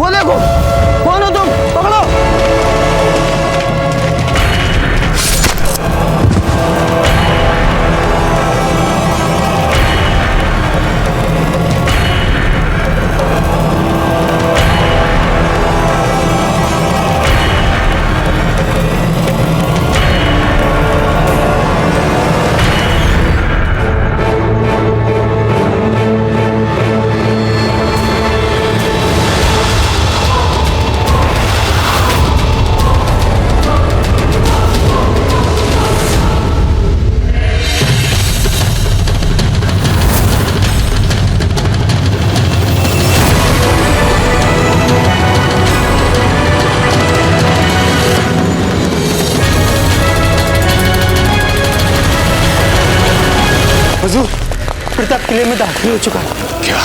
वो देखो, कौन हो तुम? पकड़ो। हुजूर, प्रताप किले में दाखिल हो चुका है। क्या?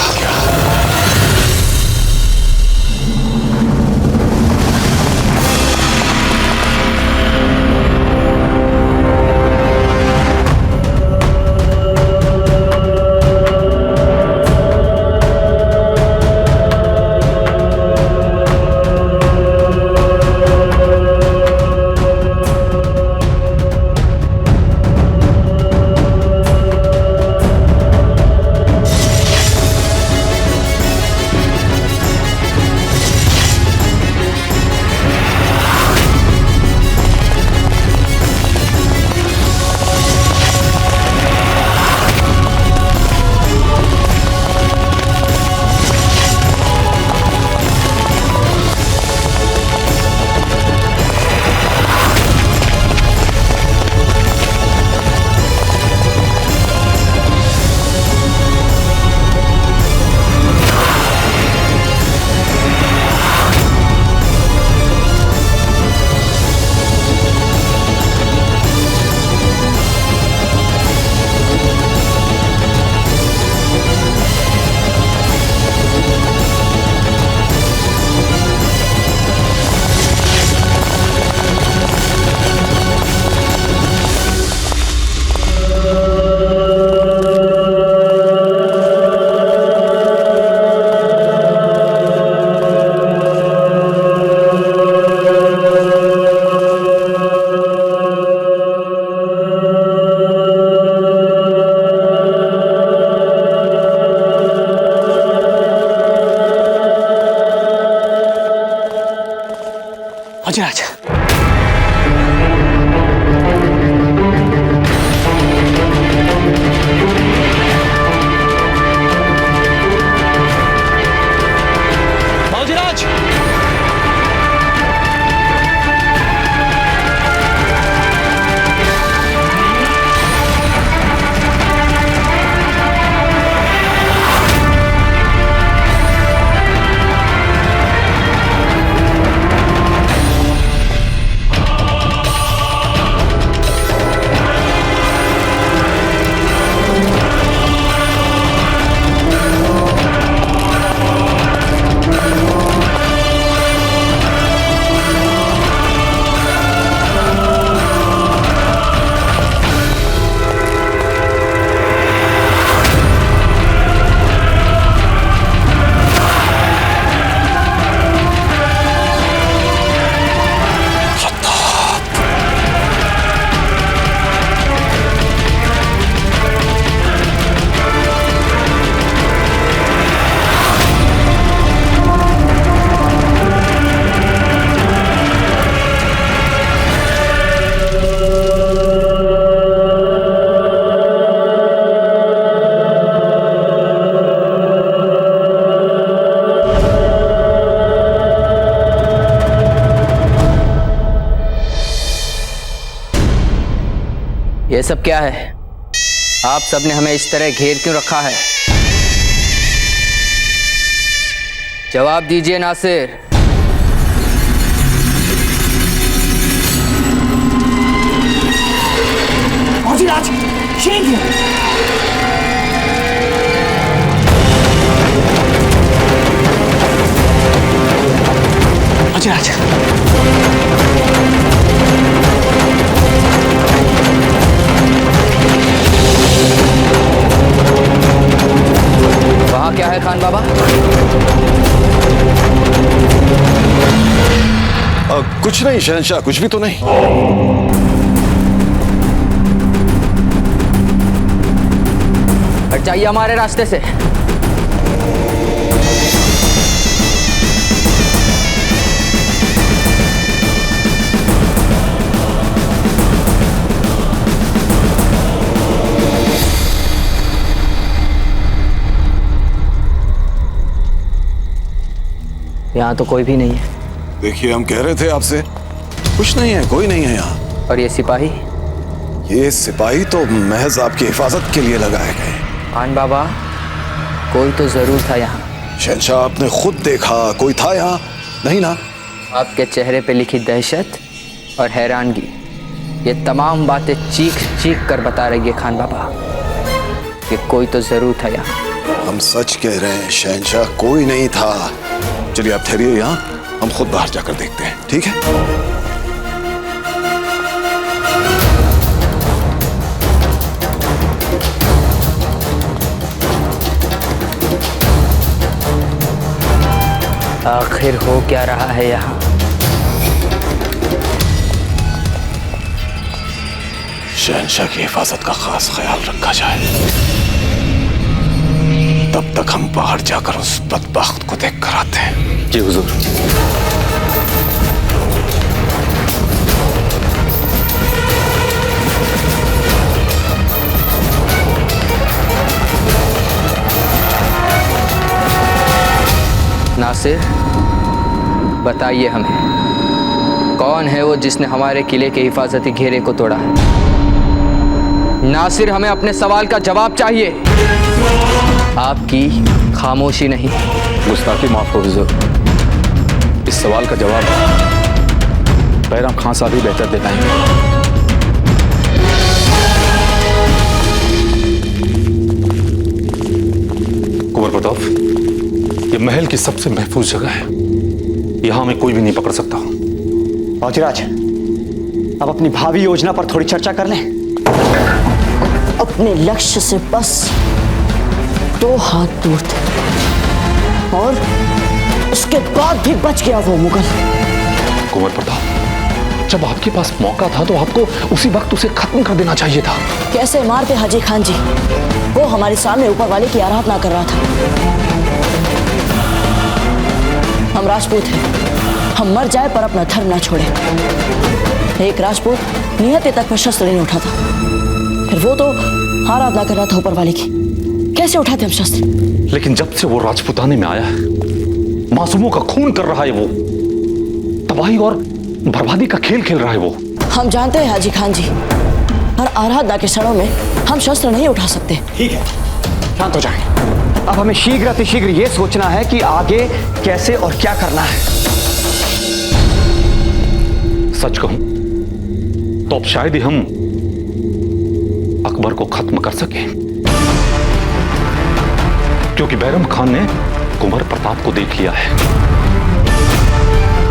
अजराज, मौजराज, ये सब क्या है? आप सबने हमें इस तरह घेर क्यों रखा है? जवाब दीजिए नासिर। मौजराज, शेख है। मौजराज, वहाँ क्या है खान बाबा? कुछ नहीं शहंशाह, कुछ भी तो नहीं। हट जाइए हमारे रास्ते से। यहाँ तो कोई भी नहीं है। देखिए, हम कह रहे थे आपसे, कुछ नहीं है, कोई नहीं है यहाँ। और ये सिपाही? ये सिपाही तो महज आपकी हिफाजत के लिए लगाए गए। खान बाबा, कोई तो जरूर था यहाँ। शहंशाह, आपने खुद देखा कोई था यहाँ? नहीं ना? आपके चेहरे पे लिखी दहशत और हैरानगी, ये तमाम बातें चीख चीख कर बता रही है खान बाबा कि कोई तो जरूर था यहाँ। हम सच कह रहे हैं शहंशाह, कोई नहीं था। चलिए आप ठहरिए यहाँ, हम खुद बाहर जाकर देखते हैं, ठीक है? आखिर हो क्या रहा है यहाँ? शहंशाह की हिफाजत का खास ख्याल रखा जाए। तब तक हम बाहर जाकर उस बदबख्त को देख कर आते हैं। जी हुजूर। नासिर, बताइए हमें, कौन है वो जिसने हमारे किले के हिफाजती घेरे को तोड़ा है? नासिर, हमें अपने सवाल का जवाब चाहिए, आपकी खामोशी नहीं। गुस्ताखी माफ हो हुजूर, इस सवाल का जवाब बैराम खान साहब ही बेहतर दे पाएंगे। कुंवर प्रताप, ये महल की सबसे महफूज जगह है, यहां में कोई भी नहीं पकड़ सकता। फौजीराज, अब अपनी भावी योजना पर थोड़ी चर्चा कर लें। अपने लक्ष्य से बस 2 हाथ दूर थे और उसके बाद भी बच गया वो मुगल। कुंवर प्रताप, जब आपके पास मौका था तो आपको उसी वक्त उसे खत्म कर देना चाहिए था। कैसे मारते हाजी खान जी? वो हमारे सामने ऊपर वाले की आराधना कर रहा था। हम राजपूत हैं, हम मर जाए पर अपना धर्म ना छोड़े। एक राजपूत नियति तक पर शस्त्र नहीं उठाता, फिर वो तो आराधना कर रहा था ऊपर वाले की, कैसे उठाते हम शस्त्र? लेकिन जब से वो राजपुताने में आया है, मासूमों का खून कर रहा है, वो तबाही और बर्बादी का खेल खेल रहा है वो। हम जानते हैं हाजी खान जी, पर आराधना के क्षणों में हम शस्त्र नहीं उठा सकते। ठीक है, शांत हो जाएं। अब हमें शीघ्र अतिशीघ्र ये सोचना है कि आगे कैसे और क्या करना है। सच कहूं तो अब शायद ही हम अकबर को खत्म कर सके, क्योंकि बैरम खान ने कुंवर प्रताप को देख लिया है।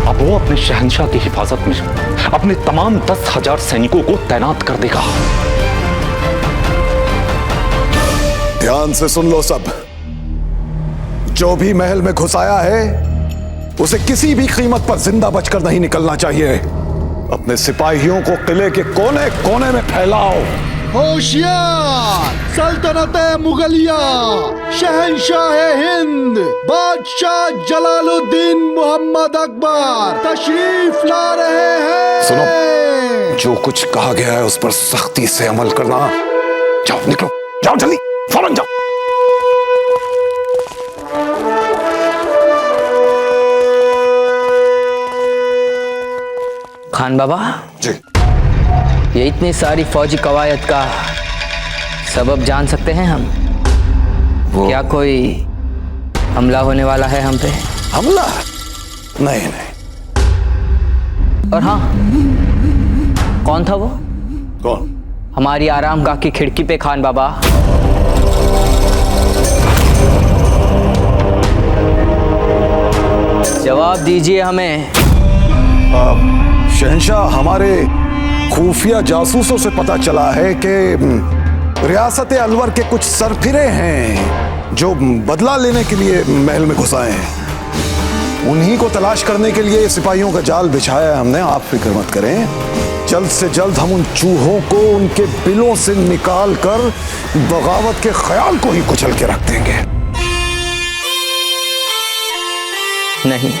अब वो अपने शहंशाह की हिफाजत में अपने तमाम 10,000 सैनिकों को तैनात कर देगा। ध्यान से सुन लो सब, जो भी महल में घुस आया है उसे किसी भी कीमत पर जिंदा बचकर नहीं निकलना चाहिए। अपने सिपाहियों को किले के कोने कोने में फैलाओ। होशियार, सल्तनत मुगलिया, शहंशाह हिंद, बादशाह जलालुद्दीन मोहम्मद अकबर तशरीफ ला रहे हैं। सुनो, जो कुछ कहा गया है उस पर सख्ती से अमल करना। जाओ, निकलो, जाओ जल्दी, फौरन जाओ। खान बाबा जी, ये इतनी सारी फौजी कवायद का सबब जान सकते हैं हम? क्या कोई हमला होने वाला है हम पे? हमला? नहीं नहीं। और हाँ, कौन था वो? कौन? हमारी आरामगाह की खिड़की पे खान बाबा। जवाब दीजिए हमें। शहंशाह, हमारे खुफिया जासूसों से पता चला है कि रियासत अलवर के कुछ सरफिरे हैं जो बदला लेने के लिए महल में घुस आए हैं। उन्हीं को तलाश करने के लिए सिपाहियों का जाल बिछाया है हमने। आप फिक्र मत करें, जल्द से जल्द हम उन चूहों को उनके बिलों से निकाल कर बगावत के ख्याल को ही कुचल के रख देंगे। नहीं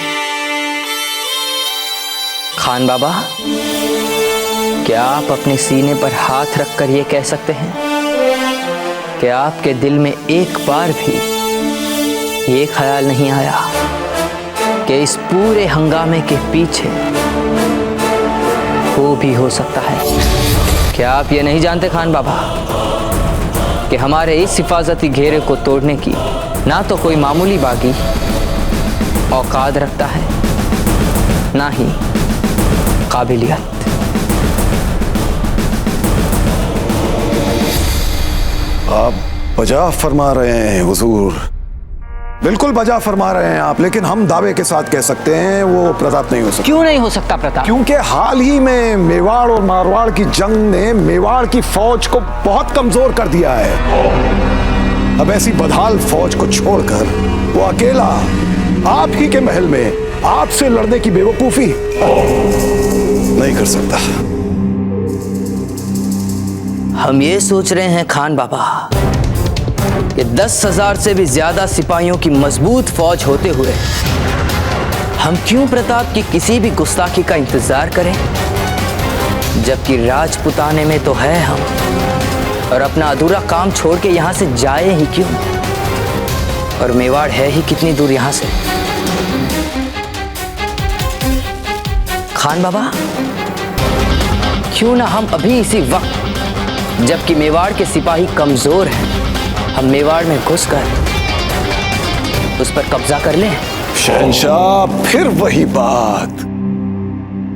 खान बाबा, क्या आप अपने सीने पर हाथ रखकर यह कह सकते हैं कि आपके दिल में एक बार भी ये ख्याल नहीं आया कि इस पूरे हंगामे के पीछे वो भी हो सकता है? क्या आप ये नहीं जानते खान बाबा कि हमारे इस हिफाजती घेरे को तोड़ने की ना तो कोई मामूली बागी औकात रखता है, ना ही काबिलियत। आप बजा फरमा रहे हैं हुजूर, बिल्कुल बजा फरमा रहे हैं आप, लेकिन हम दावे के साथ कह सकते हैं वो प्रताप नहीं हो सकता। क्यों नहीं हो सकता प्रताप? क्योंकि हाल ही में मेवाड़ और मारवाड़ की जंग ने मेवाड़ की फौज को बहुत कमजोर कर दिया है। अब ऐसी बदहाल फौज को छोड़कर वो अकेला आप ही के महल में आपसे लड़ने की बेवकूफी नहीं कर सकता। हम ये सोच रहे हैं खान बाबा कि 10,000 से भी ज्यादा सिपाहियों की मजबूत फौज होते हुए हम क्यों प्रताप की किसी भी गुस्ताखी का इंतजार करें, जबकि राजपुताने में तो है हम, और अपना अधूरा काम छोड़ के यहां से जाए ही क्यों? और मेवाड़ है ही कितनी दूर यहां से? खान बाबा, क्यों ना हम अभी इसी वक्त, जबकि मेवाड़ के सिपाही कमजोर हैं, हम मेवाड़ में घुसकर उस पर कब्जा कर लें? शहंशाह, फिर वही बात।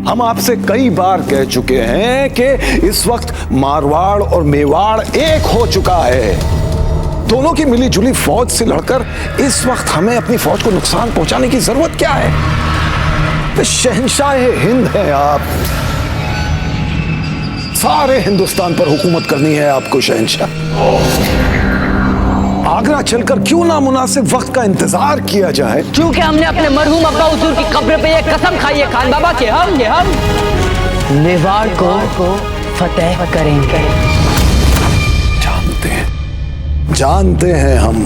हम आपसे कई बार कह चुके हैं कि इस वक्त मारवाड़ और मेवाड़ एक हो चुका है। दोनों की मिली जुली फौज से लड़कर इस वक्त हमें अपनी फौज को नुकसान पहुंचाने की जरूरत क्या है? तो शहंशाह हिंद है आप, सारे हिंदुस्तान पर हुकूमत करनी है आपको शहंशाह। आगरा चलकर क्यों ना मुनासिब वक्त का इंतजार किया जाए? क्योंकि हमने अपने मरहूम अब्बा हुजूर की कब्र पे ये कसम खाई है खान बाबा कि हम मेवाड़ को फतेह करेंगे। जानते हैं हम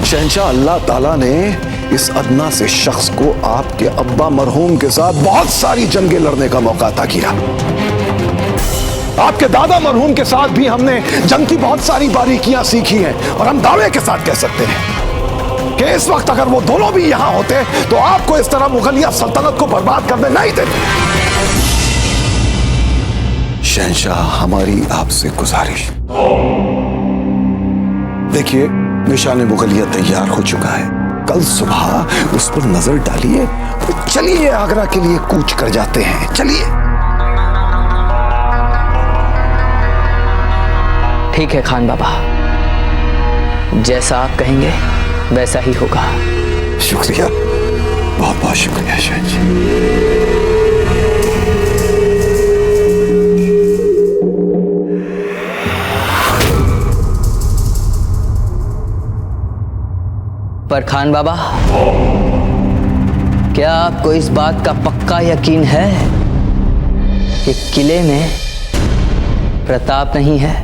शहंशाह, अल्लाह ताला ने इस अदना से शख्स को आपके अब्बा मरहूम के साथ बहुत सारी जंगें लड़ने का मौका अता किया। आपके दादा मरहूम के साथ भी हमने जंग की बहुत सारी बारीकियां सीखी हैं, और हम दावे के साथ कह सकते हैं कि इस वक्त अगर वो दोनों भी यहां होते तो आपको इस तरह मुगलिया सल्तनत को बर्बाद करने नहीं देते। शहंशाह, हमारी आपसे गुजारिश, देखिए निशान मुगलिया तैयार हो चुका है, कल सुबह उस पर नजर डालिए। तो चलिए आगरा के लिए कूच कर जाते हैं, चलिए। ठीक है खान बाबा, जैसा आप कहेंगे वैसा ही होगा। शुक्रिया, बहुत बहुत शुक्रिया शहंशाह। पर खान बाबा, क्या आपको इस बात का पक्का यकीन है कि किले में प्रताप नहीं है?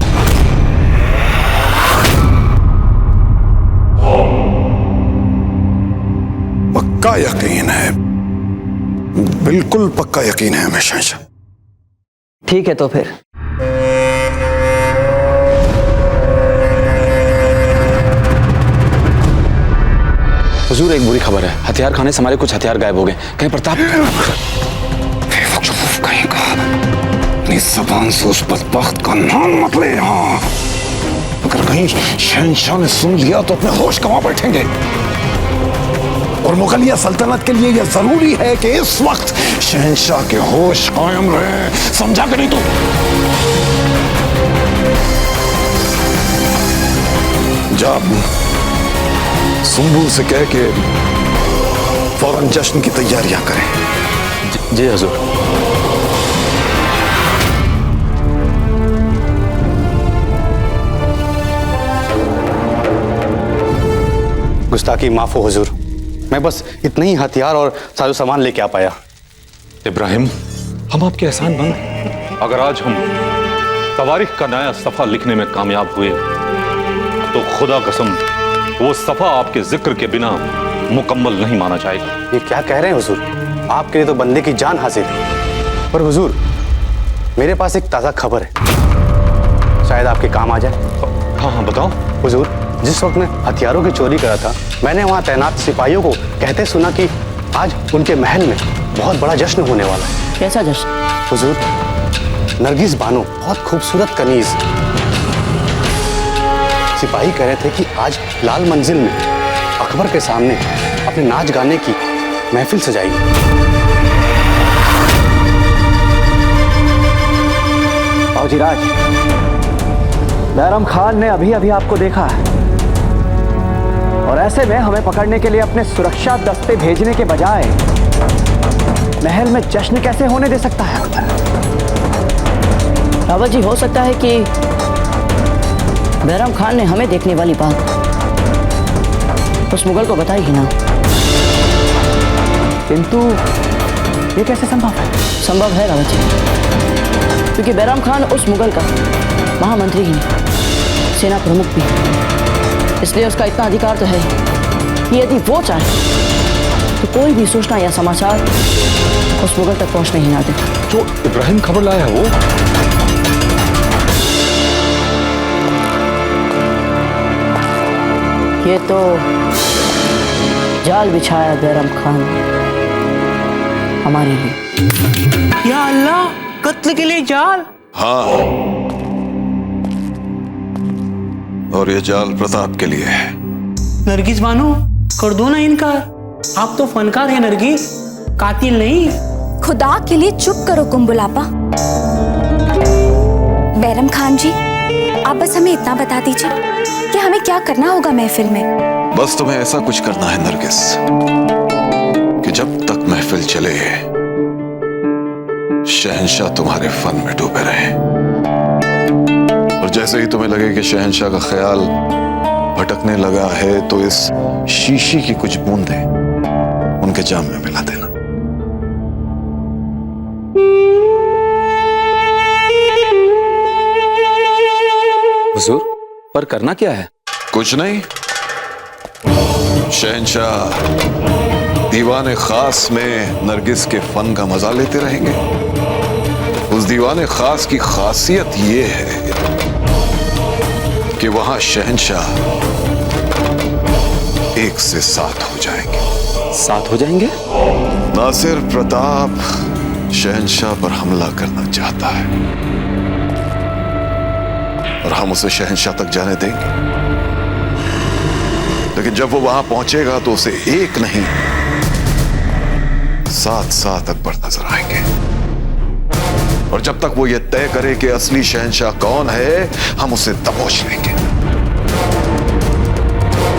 पक्का यकीन है, बिल्कुल पक्का यकीन है हमें शहंशाह। ठीक है तो फिर हुजूर, एक बुरी खबर है, हथियार खाने से हमारे कुछ हथियार गायब हो गए। कहीं प्रताप अपनी ज़बान से उस बदबख्त का नाम मत ले यहाँ। अगर कहीं शहंशाह ने सुन लिया तो अपने होश गंवा बैठेंगे, और मुगलिया सल्तनत के लिए यह जरूरी है कि इस वक्त शहंशाह के होश कायम रहे। समझा कि नहीं तू? जा सुंबू से कह के फौरन जश्न की तैयारियां करें। जी हुजूर। गुस्ताखी माफ हो हुजूर, मैं बस इतने ही हथियार और साजो सामान लेके आ पाया। इब्राहिम, हम आपके एहसानमंद हैं। अगर आज हम तवारीख का नया सफा लिखने में कामयाब हुए तो खुदा कसम वो सफा आपके जिक्र के बिना मुकम्मल नहीं माना जाएगा। ये क्या कह रहे हैं हुजूर? आपके लिए तो बंदे की जान हासिल है। पर हुजूर, मेरे पास एक ताज़ा खबर है, शायद आपके काम आ जाए। हाँ हाँ बताओ। हुजूर, जिस वक्त मैं हथियारों की चोरी करा था, मैंने वहाँ तैनात सिपाहियों को कहते सुना कि आज उनके महल में बहुत बड़ा जश्न होने वाला है। कैसा जश्न? हुजूर, नरगिस बानो, बहुत खूबसूरत कनीज, सिपाही कह रहे थे कि आज लाल मंजिल में अकबर के सामने अपने नाच गाने की महफिल सजाएगी। बाबूजीराज, बैरम खान ने अभी अभी आपको देखा है और ऐसे में हमें पकड़ने के लिए अपने सुरक्षा दस्ते भेजने के बजाय महल में जश्न कैसे होने दे सकता है रावत जी? हो सकता है कि बैरम खान ने हमें देखने वाली बात उस मुगल को बताई ही ना। किंतु ये कैसे संभव है? संभव है रावत जी, क्योंकि बैरम खान उस मुगल का महामंत्री ही नहीं, सेना प्रमुख भी है। इसलिए उसका इतना अधिकार तो है कि यदि वो चाहे तो कोई भी सूचना या समाचार उस मुगल तक पहुंचने ही ना दे। जो इब्राहिम खबर लाया है वो? ये तो जाल बिछाया बैरम खान ने हमारे लिए। या अल्लाह, कत्ल के लिए जाल? हाँ, और ये जाल प्रताप के लिए है। नरगिस बानो, कर दो ना इनकार। आप तो फनकार हैं नरगिस, कातिल नहीं। खुदा के लिए चुप करो कुंबुलापा। बैरम खान जी, आप बस हमें इतना बता दीजिए कि हमें क्या करना होगा महफिल में। बस तुम्हें ऐसा कुछ करना है नरगिस कि जब तक महफिल चले शहंशाह तुम्हारे फन में डूबे रहे, और जैसे ही तुम्हें लगे कि शहंशाह का ख्याल भटकने लगा है तो इस शीशी की कुछ बूंदें उनके जाम में मिला देना। हुजूर, पर करना क्या है? कुछ नहीं, शहंशाह दीवाने खास में नरगिस के फन का मजा लेते रहेंगे। उस दीवाने खास की खासियत ये है कि वहां शहंशाह 1 से 7 हो जाएंगे। 7 हो जाएंगे? नासिर प्रताप शहंशाह पर हमला करना चाहता है और हम उसे शहंशाह तक जाने देंगे, लेकिन जब वो वहां पहुंचेगा तो उसे 1 नहीं 7 अकबर नजर आएंगे। और जब तक वो ये तय करे कि असली शहंशाह कौन है, हम उसे दबोच लेंगे।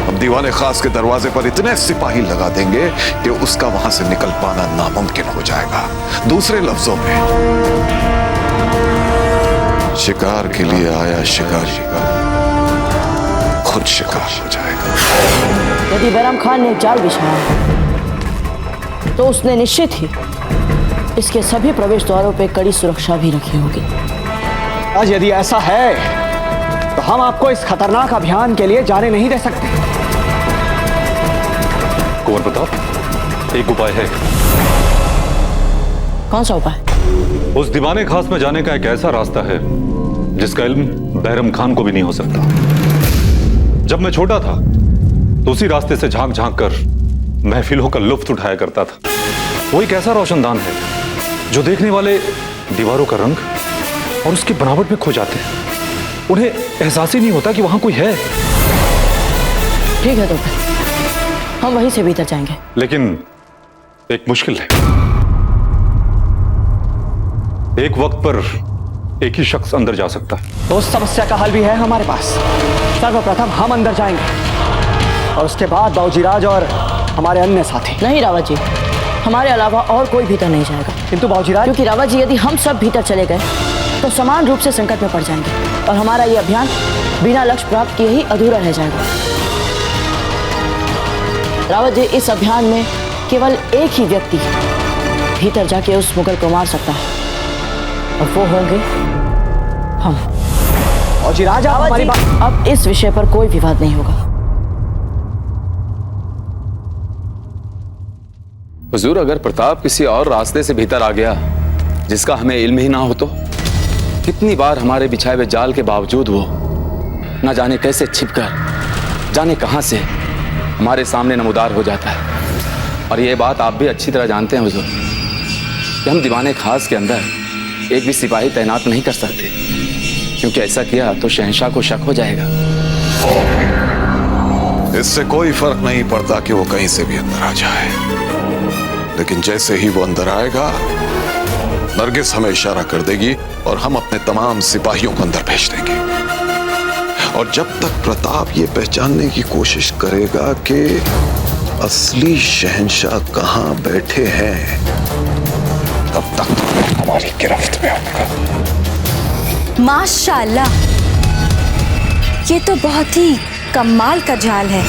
हम दीवाने खास के दरवाजे पर इतने सिपाही लगा देंगे कि उसका वहां से निकल पाना नामुमकिन हो जाएगा। दूसरे लफ्जों में, शिकार के लिए आया शिकारी खुद शिकार हो जाएगा। यदि बैरम खान ने जाल बिछाया तो उसने निश्चित ही इसके सभी प्रवेश द्वारों पे कड़ी सुरक्षा भी रखी होगी। आज यदि ऐसा है तो हम आपको इस खतरनाक अभियान के लिए जाने नहीं दे सकते। कुंवर प्रताप, एक उपाय है। कौन सा उपाय? उस दीवाने खास में जाने का एक ऐसा रास्ता है जिसका इल्म बैरम खान को भी नहीं हो सकता। जब मैं छोटा था तो उसी रास्ते से झांक झांक कर महफिलों का लुत्फ उठाया करता था। वो एक ऐसा रोशनदान है जो देखने वाले दीवारों का रंग और उसकी बनावट में खो जाते हैं। उन्हें एहसास ही नहीं होता कि वहां कोई है। ठीक है, तो फिर हम वहीं से भीतर जाएंगे। लेकिन एक मुश्किल है। एक वक्त पर एक ही शख्स अंदर जा सकता है। तो उस समस्या का हल भी है हमारे पास। सर्वप्रथम हम अंदर जाएंगे और उसके बाद बाबूजीराज और हमारे अन्य साथी। नहीं रावत जी, हमारे अलावा और कोई भीतर नहीं जाएगा। किंतु बाबूजीराज, क्योंकि रावत जी, यदि हम सब भीतर चले गए तो समान रूप से संकट में पड़ जाएंगे और हमारा ये अभियान बिना लक्ष्य प्राप्त किए ही अधूरा रह जाएगा। रावत जी, इस अभियान में केवल एक ही व्यक्ति भीतर जाके उस मुगल को मार सकता है और वो होंगे हम। फौजी राज, आप हमारी बात। अब इस विषय पर कोई विवाद नहीं होगा। हुजूर, अगर प्रताप किसी और रास्ते से भीतर आ गया जिसका हमें इल्म ही ना हो तो? कितनी बार हमारे बिछाए हुए जाल के बावजूद वो ना जाने कैसे छिपकर, जाने कहां से हमारे सामने नमूदार हो जाता है। और ये बात आप भी अच्छी तरह जानते हैं हुजूर कि हम दीवाने खास के अंदर एक भी सिपाही तैनात नहीं कर सकते, क्योंकि ऐसा किया तो शहंशाह को शक हो जाएगा। इससे कोई फर्क नहीं पड़ता कि वो कहीं से भी अंदर आ जाए, लेकिन जैसे ही वो अंदर आएगा नरगिस हमें इशारा कर देगी और हम अपने तमाम सिपाहियों को अंदर भेज देंगे। और जब तक प्रताप ये पहचानने की कोशिश करेगा कि असली शहंशाह कहां बैठे हैं, तब तक हमारी गिरफ्त में होगा। माशाल्लाह, ये तो बहुत ही कमाल का जाल है।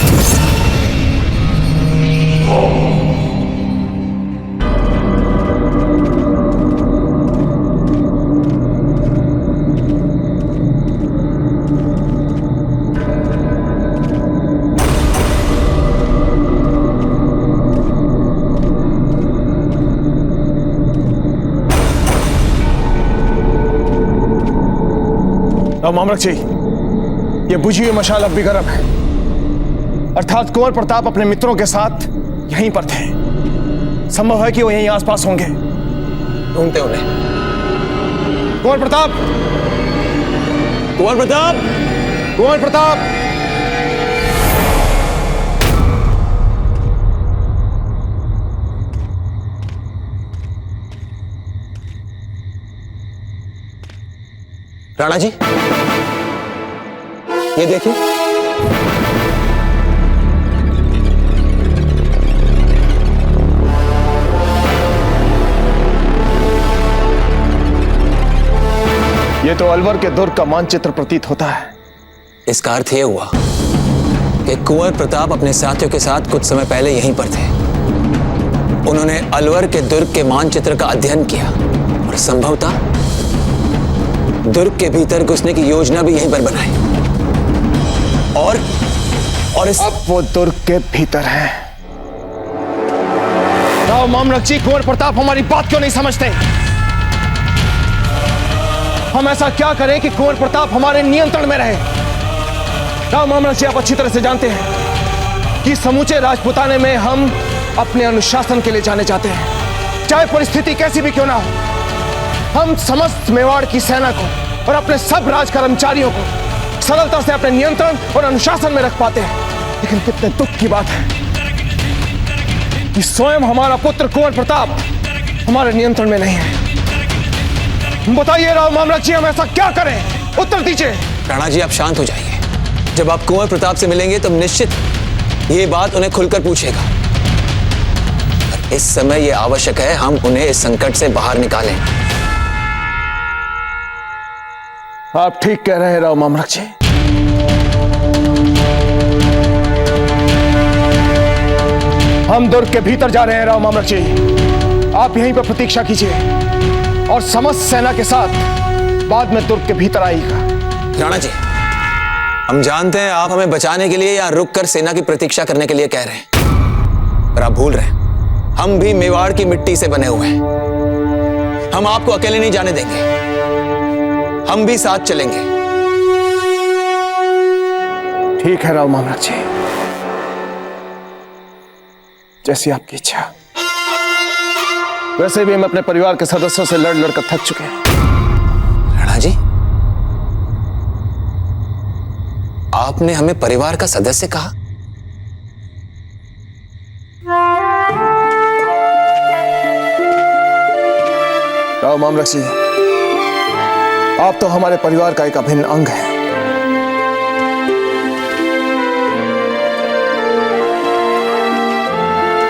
मामलक जी, ये बुझी हुई मशाल अब भी गर्म है। अर्थात कुंवर प्रताप अपने मित्रों के साथ यहीं पर थे। संभव है कि वो यहीं आसपास होंगे। ढूंढते उन्हें। कुंवर प्रताप, कुंवर प्रताप, कुंवर प्रताप। राणा जी, ये देखिए। ये तो अलवर के दुर्ग का मानचित्र प्रतीत होता है। इसका अर्थ यह हुआ कि कुंवर प्रताप अपने साथियों के साथ कुछ समय पहले यहीं पर थे। उन्होंने अलवर के दुर्ग के मानचित्र का अध्ययन किया और संभवतः दुर्ग के भीतर घुसने की योजना भी यहीं पर बनाई। और इस अब वो दुर्ग के भीतर है। राव मामलक जी, कुंवर प्रताप हमारी बात क्यों नहीं समझते? हम ऐसा क्या करें कि कुंवर प्रताप हमारे नियंत्रण में रहे? राव मामलक जी, आप अच्छी तरह से जानते हैं कि समूचे राजपुताने में हम अपने अनुशासन के लिए जाने जाते हैं, चाहे परिस्थिति कैसी भी क्यों ना हो। हम समस्त मेवाड़ की सेना को और अपने सब राज कर्मचारियों को सरलता से अपने नियंत्रण और अनुशासन में रख पाते हैं। लेकिन कितने दुख की बात है कि स्वयं हमारा पुत्र कुंवर प्रताप हमारे नियंत्रण में नहीं है। बताइए राव मामलक जी, हम ऐसा क्या करें? उत्तर दीजिए। राणा जी, आप शांत हो जाइए। जब आप कुंवर प्रताप से मिलेंगे तो निश्चित ये बात उन्हें खुलकर पूछेगा। और इस समय ये आवश्यक है हम उन्हें इस संकट से बाहर निकालें। आप ठीक कह रहे हैं राव मामलक जी। हम दुर्ग के भीतर जा रहे हैं राव मामलक जी। आप यहीं पर प्रतीक्षा कीजिए और समस्त सेना के साथ बाद में दुर्ग के भीतर आइएगा। राणा जी, हम जानते हैं आप हमें बचाने के लिए या रुक कर सेना की प्रतीक्षा करने के लिए कह रहे हैं, पर आप भूल रहे हैं हम भी मेवाड़ की मिट्टी से बने हुए हैं। हम आपको अकेले नहीं जाने देंगे, हम भी साथ चलेंगे। ठीक है राव मामलक जी, जैसी आपकी इच्छा। वैसे भी हम अपने परिवार के सदस्यों से लड़ लड़कर थक चुके हैं। राणा जी, आपने हमें परिवार का सदस्य कहा? राव मामलक जी, आप तो हमारे परिवार का एक अभिन्न अंग है।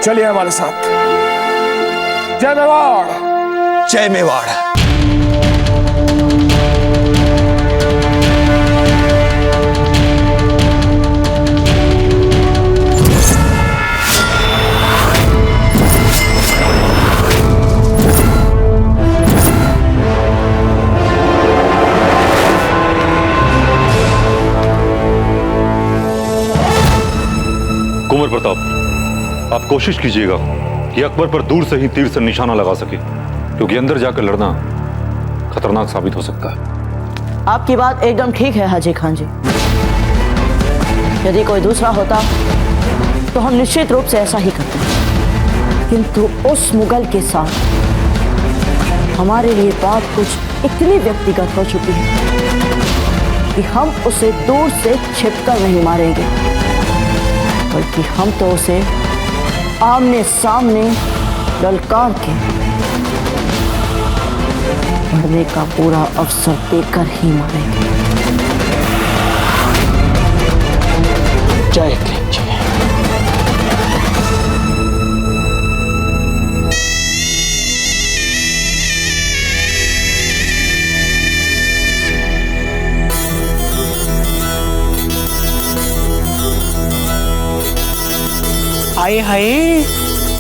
चलिए हमारे साथ। जय मेवाड़। जय मेवाड़। आप कोशिश कीजिएगा कि अकबर पर दूर से ही तीर से निशाना लगा सके, क्योंकि अंदर जाकर लड़ना खतरनाक साबित हो सकता है। आपकी बात एकदम ठीक है हाजी खान जी। यदि कोई दूसरा होता तो हम निश्चित रूप से ऐसा ही करते, किंतु उस मुगल के साथ हमारे लिए बात कुछ इतनी व्यक्तिगत हो चुकी है कि हम उसे दूर से छिपकर नहीं मारेंगे, बल्कि हम तो उसे आमने सामने ललकार के मरने का पूरा अवसर देकर ही मारेंगे। जय कृष्ण जय। आए हाय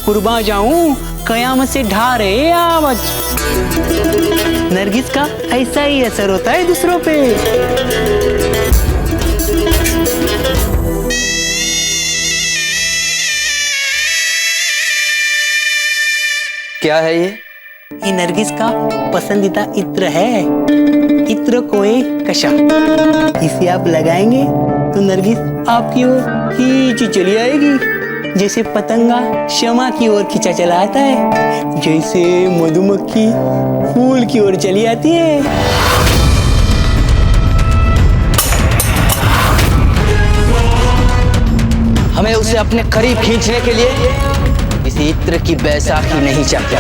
कुर्बा जाऊं, कयामत से ढा रहे आवाज। नरगिस का ऐसा ही असर होता है दूसरों पे। क्या है ये? ये नरगिस का पसंदीदा इत्र है, इत्र कोए कशा। इसे आप लगाएंगे तो नरगिस आपकी ओर खींची चली आएगी, जैसे पतंगा शमा की ओर खींचा चला आता है, जैसे मधुमक्खी फूल की ओर चली आती है। हमें उसे अपने करीब खींचने के लिए किसी इत्र की बैसाखी नहीं चाहिए।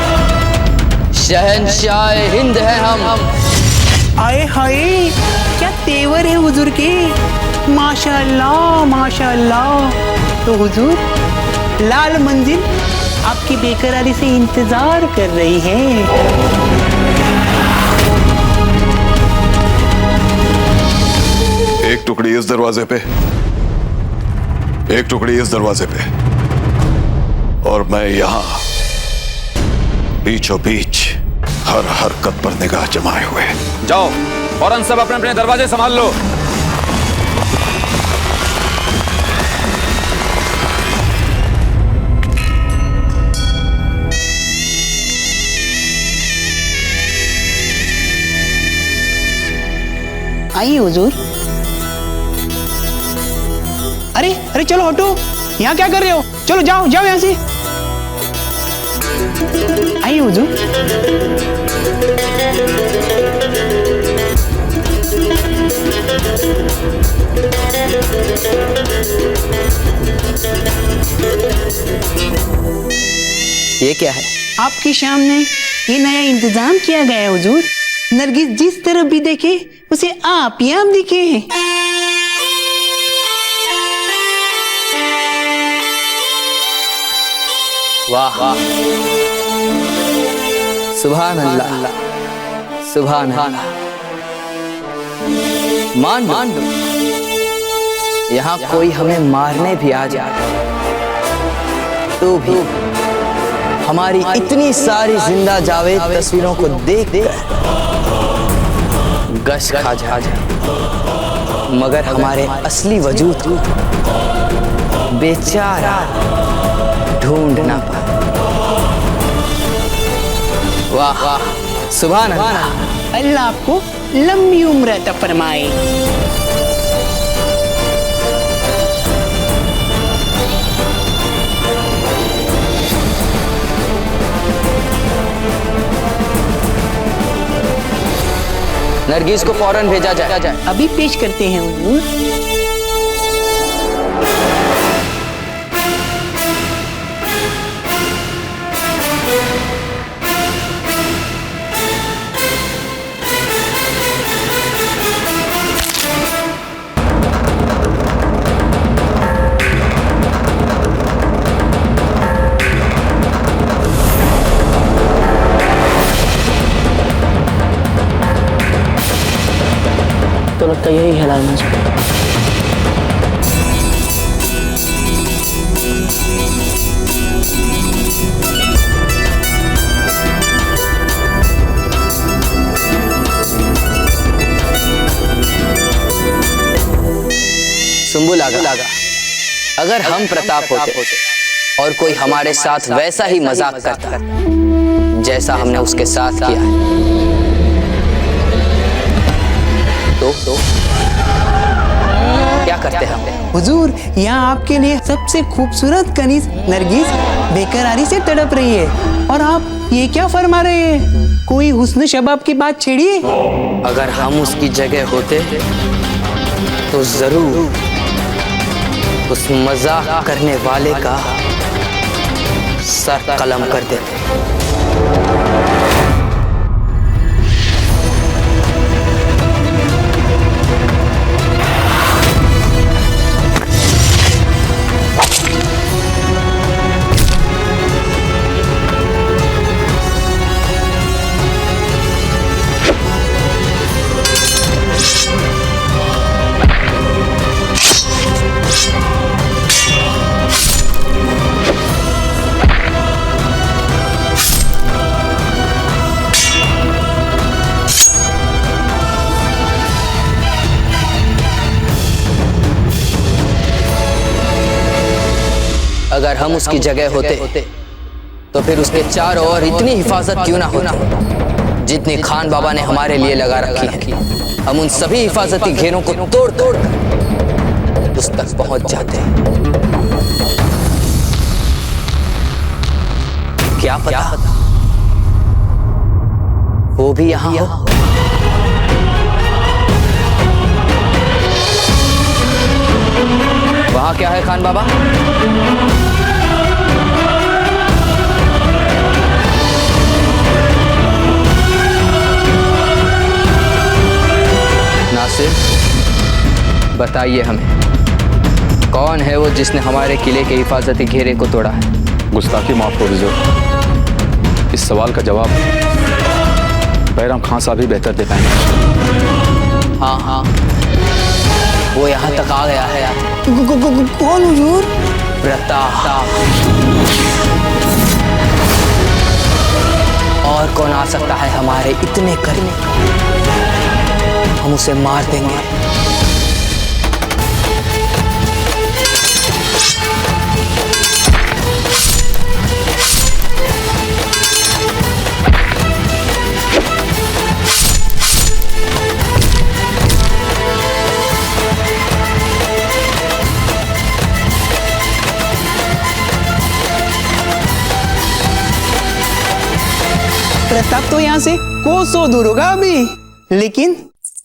शहंशाह हिंद है हम। आए हाय क्या तेवर है हुजूर के, माशाअल्लाह माशाअल्लाह। तो हुजूर लाल मंजिल आपकी बेकरारी से इंतजार कर रही है। एक टुकड़ी इस दरवाजे पे, एक टुकड़ी इस दरवाजे पे, और मैं यहां बीचों बीच हर हरकत पर निगाह जमाए हुए। जाओ फौरन सब अपने अपने दरवाजे संभाल लो। आइए हुजूर। अरे अरे चलो हटो, यहाँ क्या कर रहे हो? चलो जाओ जाओ यहाँ से। आइए हुजूर। ये क्या है? आपके सामने ये नया इंतजाम किया गया है हुजूर। नरगिस जिस तरफ भी देखे उसे आप ही आप दिखे। वाह वाह, सुभान अल्लाह सुभान अल्लाह। मान लो यहाँ कोई हमें मारने भी आ जाए तो भी हमारी इतनी सारी जिंदा जावेद तस्वीरों को देख गश खा जा, मगर हमारे असली वजूद बेचारा ढूंढ ना पाए। वाह वाह, सुभान अल्लाह। अल्लाह आपको लंबी उम्र अता फरमाए। नरगिस को फौरन भेजा जाए। अभी पेश करते हैं हुजूर। तो लगता यही है लाल मंजिल। सुंबुल आगा, अगर हम प्रताप होते और कोई हमारे साथ वैसा ही मजाक करता जैसा हमने उसके साथ किया है तो क्या करते हम? हुजूर, यहाँ आपके लिए सबसे खूबसूरत कनीज नरगिस बेकरारी से तड़प रही है और आप ये क्या फरमा रहे हैं? कोई हुस्न शबाब की बात छेड़िए। अगर हम उसकी जगह होते तो जरूर उस मजाक करने वाले का सर कलम कर देते। अगर हम उसकी जगह होते तो फिर उसके चारों ओर इतनी हिफाजत क्यों ना होती जितनी खान बाबा ने हमारे लिए लगा रखी है। हम उन सभी हिफाजती घेरों को तोड़ तोड़ उस तक पहुंच जाते। क्या पता वो भी यहाँ हो। वहां क्या है खान बाबा? नासिर, बताइए हमें, कौन है वो जिसने हमारे किले के हिफाजती घेरे को तोड़ा है? गुस्ताखी माफ करो हुजूर, इस सवाल का जवाब बैराम खान साहब ही बेहतर दे पाएंगे। हाँ हाँ, वो यहाँ तक आ गया है। कौन हुजूर? प्रताप। और कौन आ सकता है हमारे इतने करीब? हम उसे मार देंगे। प्रताप तो यहाँ से कोसों दूर होगा अभी, लेकिन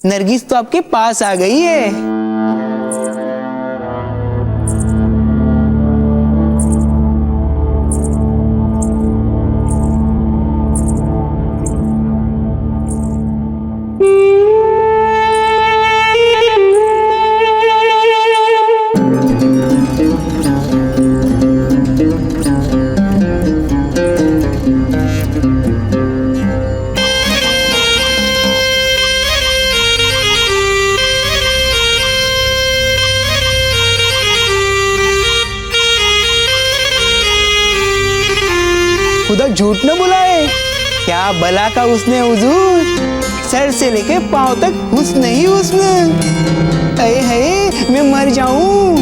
नरगिस तो आपके पास आ गई है। खुदा झूठ न बुलाए, क्या भला का उसने हुजूर, सर से लेके पांव तक हुस्न ही हुस्न। अये है, मैं मर जाऊं।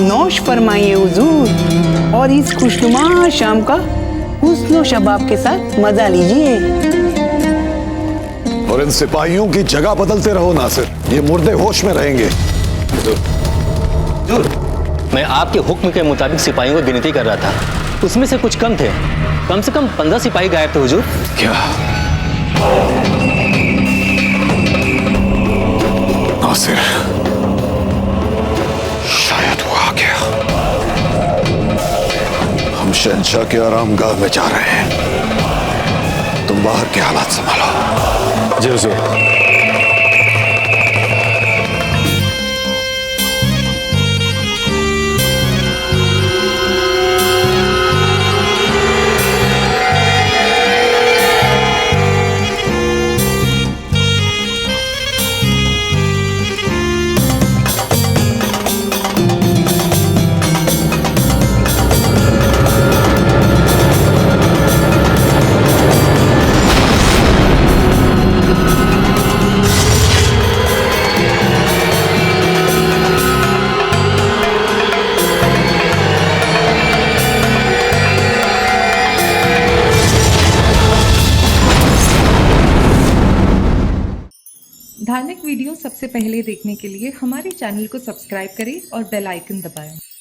नौश फरमाइए हुजूर, और इस खुशनुमा शाम का हुस्न शबाब के साथ मजा लीजिए। और इन सिपाहियों की जगह बदलते रहो नासिर, ये मुर्दे होश में रहेंगे। हुजूर, मैं आपके हुक्म के मुताबिक सिपाहियों को गिनती कर रहा था, उसमें से कुछ कम थे, कम से कम 15 सिपाही गायब थे हुजूर। क्या? नासिर, शायद वो आ गया। हम शहंशाह के आरामगाह में जा रहे हैं, तुम बाहर के हालात संभालो। जी हुजूर। धार्मिक वीडियो सबसे पहले देखने के लिए हमारे चैनल को सब्सक्राइब करें और बेल आइकन दबाएं।